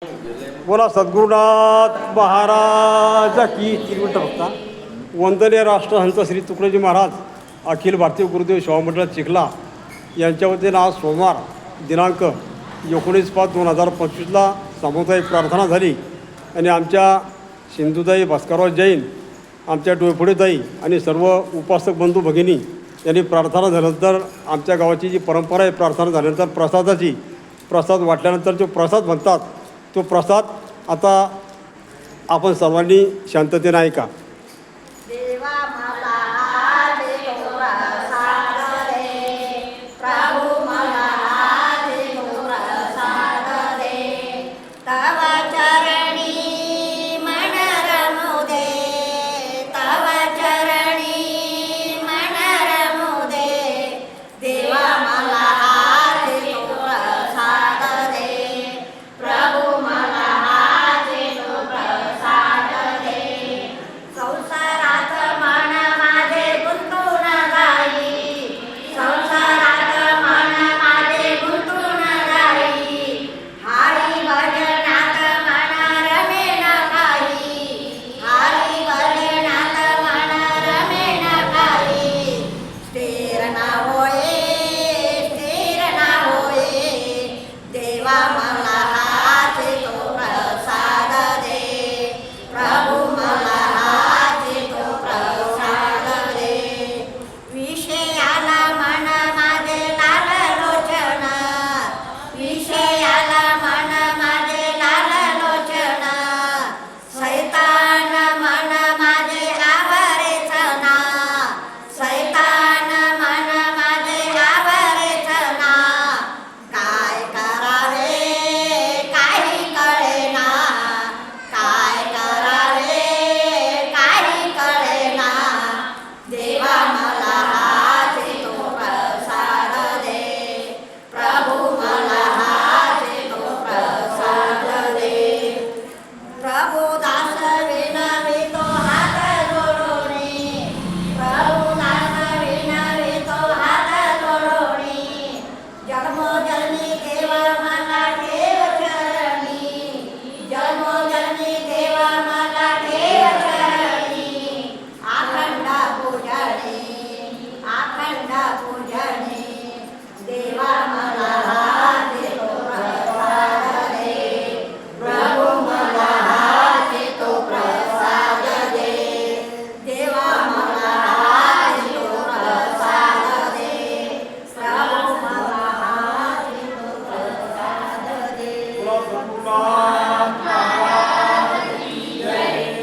बोला सद्गुरुनाथ महाराज की 3 मिनटं बघता. वंदनीय राष्ट्रहंत श्री तुकडोजी महाराज अखिल भारतीय गुरुदेव सेवा मंडळ चिखला यांच्या वतीनं आज सोमवार दिनांक 19/5/2025 सामुदायिक प्रार्थना झाली आणि आमच्या सिंधुताई भास्करराव जैन, आमच्या डोयफोडेताई आणि सर्व उपासक बंधू भगिनी यांनी प्रार्थना झाल्यानंतर आमच्या गावाची जी परंपरा आहे, प्रार्थना झाल्यानंतर प्रसाद वाटल्यानंतर जो प्रसाद म्हणतात तो प्रसाद आता आपण सर्वांनी शांततेने ऐका.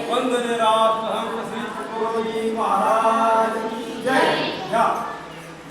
वंदनीय राष्ट्रहंत श्री तुकडोजी महाराज